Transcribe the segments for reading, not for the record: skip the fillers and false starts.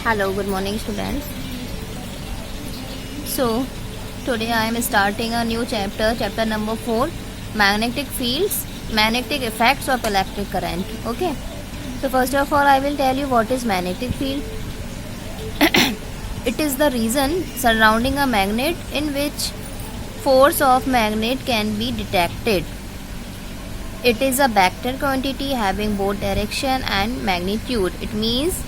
Hello, good morning students. So today I am starting a new chapter number 4, magnetic fields, magnetic effects of electric current. Okay, so first of all I will tell you what is magnetic field. It is the region surrounding a magnet in which force of magnet can be detected. It is a vector quantity having both direction and magnitude. It means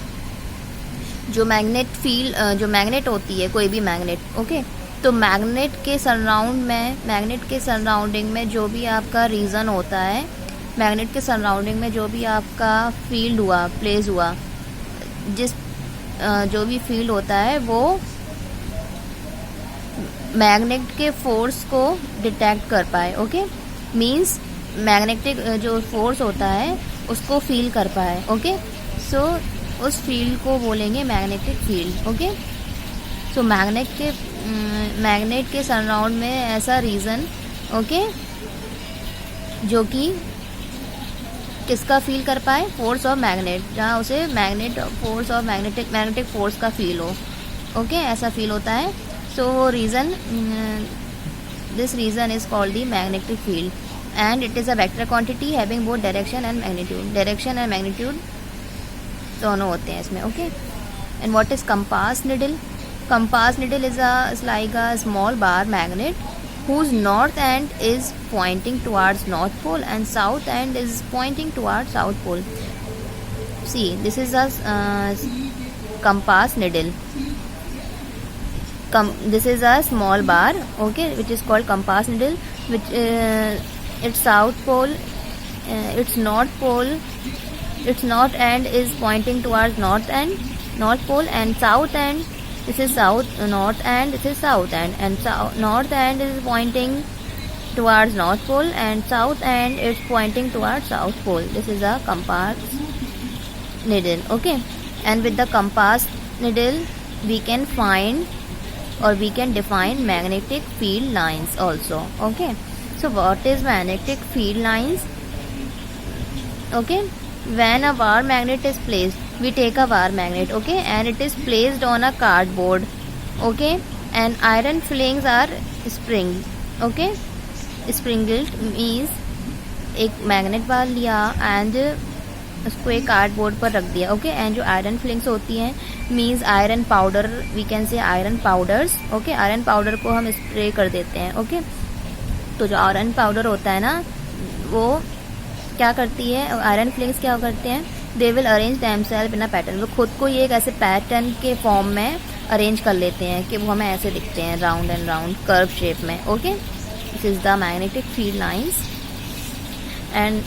जो magnet होती है, कोई भी magnet, okay, तो magnet के surrounding में जो भी आपका रीजन होता है, मैग्नेट के सराउंडिंग में जो भी आपका फील्ड हुआ, प्लेस हुआ, जो भी फील्ड होता है वो मैग्नेट के फोर्स को डिटेक्ट कर पाए. ओके, मीन्स मैग्नेटिक जो फोर्स होता है उसको फील कर पाए. ओके, सो उस फील्ड को बोलेंगे मैग्नेटिक फील्ड. ओके, सो मैग्नेट के सराउंड में ऐसा रीजन, ओके, जो कि किसका फील कर पाए, फोर्स ऑफ मैग्नेट, जहाँ उसे मैग्नेटिक फोर्स का फील हो. ओके, ऐसा फील होता है. So this region is called the magnetic field and it is a vector quantity having both direction and magnitude. Direction and magnitude दोनों होते हैं इसमें. Okay, and what is compass needle. Compass needle is like a small bar magnet whose north end is pointing towards north pole and south end is pointing towards south pole. See, this is a compass needle. This is a small bar, okay, which is called compass needle, which its south pole, its north end is pointing towards north pole, and south end, this is north end, this is south end, and north end is pointing towards north pole and south end is pointing towards south pole. This is a compass needle. Okay, and with the compass needle we can find or we can define magnetic field lines also. Okay, so what is magnetic field lines? Okay, when a bar magnet is placed, we take a bar magnet, okay, and it is placed on a cardboard, okay, and iron filings are springed. Okay, sprinkled means एक magnet bar लिया and उसको एक cardboard पर रख दिया. Okay, and जो iron filings होती हैं means iron powder, we can say iron powders. Okay, iron powder को हम स्प्रे कर देते हैं. ओके, तो जो आयरन पाउडर होता है ना, वो क्या करती है, आयरन फिलिंग्स क्या करते हैं, they will arrange themselves in a pattern. वो खुद को ये एक ऐसे पैटर्न के फॉर्म में अरेंज कर लेते हैं कि वो हमें ऐसे दिखते हैं, round and round curve shape में. Okay, this is the magnetic field lines. And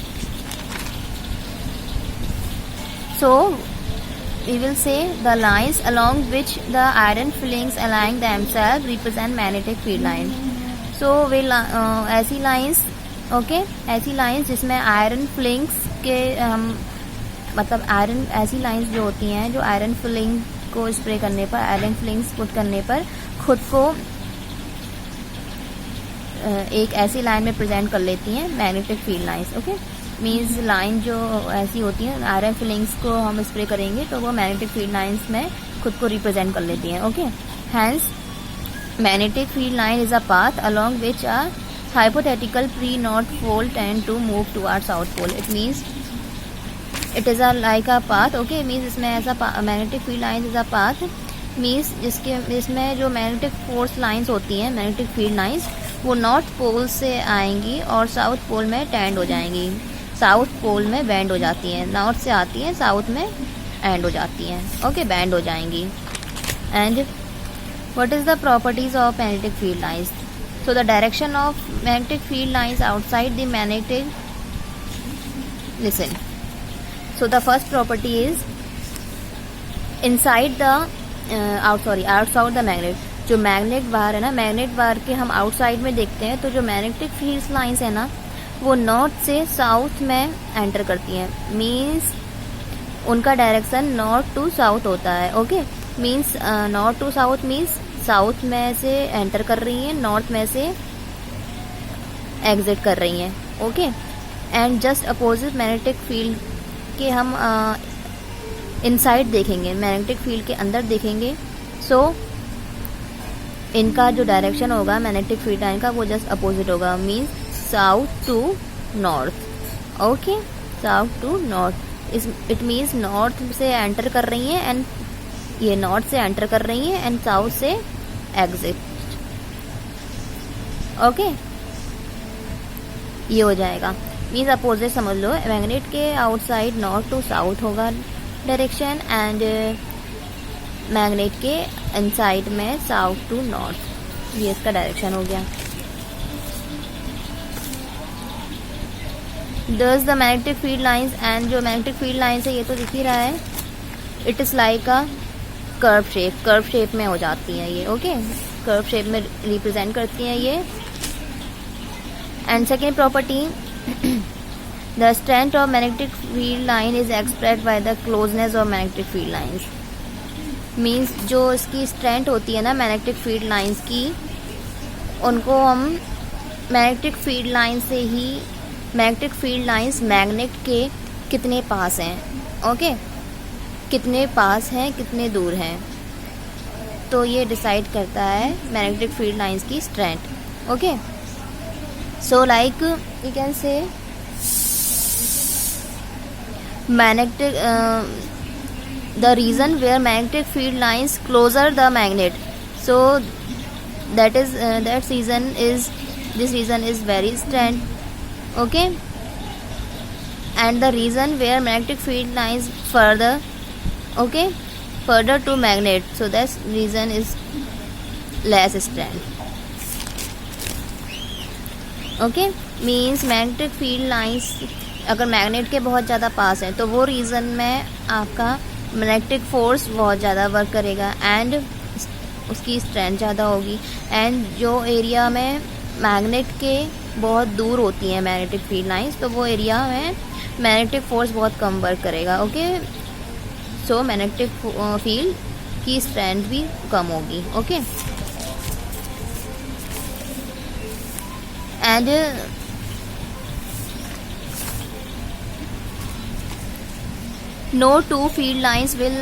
so we will say the lines along which the iron fillings align themselves represent magnetic field lines. So ऐसी lines, okay, ऐसी lines जिसमें iron filings के मतलब iron, ऐसी lines जो होती हैं जो आयरन फिलिंग को स्प्रे करने पर, आयरन फिलिंग्स पुट करने पर खुद को एक ऐसी लाइन में प्रेजेंट कर लेती हैं, magnetic field lines. Okay, means line जो ऐसी होती हैं, आयरन फिलिंग्स को हम स्प्रे करेंगे तो वो मैग्नेटिक फील्ड लाइंस में खुद को रिप्रेजेंट कर लेती हैं. Okay, hence magnetic field line is a path along which a hypothetical pre-north pole tend to move towards south pole. It means it is like a path. Okay, means इसमें ऐसा magnetic field lines is a path means जिसमें जो magnetic force lines होती हैं, magnetic field lines, वो north pole से आएंगी और south pole में tend हो जाएंगी, south pole में bend हो जाती हैं, north से आती हैं south में end हो जाती हैं. Okay, bend हो जाएंगी. And what is the properties of magnetic field lines? So the direction of magnetic field lines outside the magnetic, listen, so the first property is inside the outside the magnet. जो magnet बार है ना, magnet बार के हम outside में देखते हैं तो जो मैग्नेटिक फील्ड लाइंस है ना, वो नॉर्थ से साउथ में एंटर करती हैं. मीन्स उनका डायरेक्शन नॉर्थ टू साउथ होता है. Okay, means north to south means south में से एंटर कर रही हैं, नॉर्थ में से एग्जिट कर रही हैं. Okay, and just opposite magnetic field के हम इनसाइड देखेंगे, मैग्नेटिक फील्ड के अंदर देखेंगे। सो इनका जो डायरेक्शन होगा मैग्नेटिक फील्ड लाइन का वो जस्ट अपोजिट होगा, means south to north. Okay, south to north it means north से एंटर कर रही हैं एंड ये नॉर्थ से एंटर कर रही हैं एंड साउथ से एग्जिट। ओके, ये हो जाएगा, मीन्स अपोजिट समझ लो। मैग्नेट के आउटसाइड नॉर्थ टू साउथ होगा डायरेक्शन एंड मैग्नेट के इनसाइड में साउथ टू नॉर्थ, ये इसका डायरेक्शन हो गया। दस the magnetic field lines and जो मैग्नेटिक फील्ड लाइंस है ये तो दिख ही रहा है, it is like a curve shape में हो जाती हैं ये। ओके, कर्व शेप में रिप्रेजेंट करती हैं ये। And second property, the strength of magnetic field line is expressed by the closeness of magnetic field lines. Means जो इसकी स्ट्रेंथ होती है ना मैग्नेटिक फील्ड लाइंस की, उनको हम मैग्नेटिक फील्ड लाइन से ही, मैग्नेटिक फील्ड लाइंस मैग्नेट के कितने पास हैं, ओके, कितने पास हैं कितने दूर हैं, तो ये डिसाइड करता है मैग्नेटिक फील्ड लाइंस की strength. Okay, so like you can say magnetic the region where magnetic field lines closer the magnet, so that is this region is very strength. Okay, and the region where magnetic field lines further, okay, further to magnet, so that region is less strength. Okay, means magnetic field lines अगर magnet के बहुत ज़्यादा पास है तो वो reason में आपका magnetic force बहुत ज़्यादा वर्क करेगा एंड उसकी स्ट्रेंथ ज़्यादा होगी। एंड जो एरिया में मैग्नेट के बहुत दूर होती हैं मैग्नेटिक फील्ड लाइंस, तो वो एरिया में मैग्नेटिक फोर्स बहुत कम वर्क करेगा। ओके, सो मैग्नेटिक फील्ड की स्ट्रेंथ भी कम होगी। Okay, and no two field lines will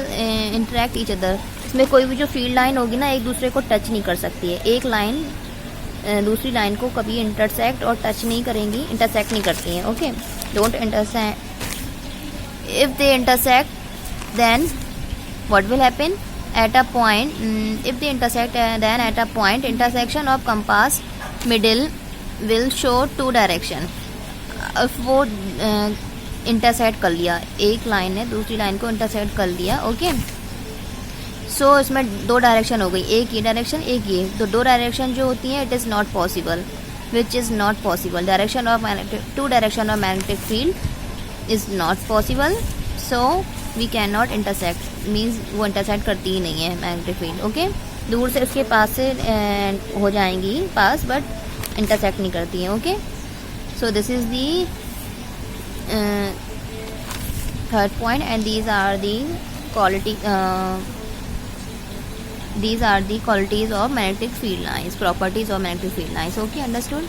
interact each other. इसमें कोई भी जो फील्ड लाइन होगी ना एक दूसरे को टच नहीं कर सकती है। एक लाइन दूसरी लाइन को कभी इंटरसेक्ट और टच नहीं करेंगी, इंटरसेक्ट नहीं करती हैं। Okay, don't intersect. If they intersect then what will happen at a point, if they intersect then at a point intersection of compass middle will show two direction. If वो intersect कर लिया, एक line ने दूसरी line को intersect कर लिया। Okay, सो इसमें दो डायरेक्शन हो गई, एक ये डायरेक्शन एक ये, तो दो डायरेक्शन जो होती हैं it is not possible, which is not possible. Direction of magnetic, two direction of magnetic field is not possible, so we can not intersect, means वो इंटरसेक्ट करती ही नहीं है मैग्नेटिक फील्ड। ओके, दूर से उसके पास से हो जाएंगी पास, बट इंटरसेक्ट नहीं करती हैं। Okay, so this is the third point, and these are the qualities of magnetic field lines, properties of magnetic field lines. Okay, understood?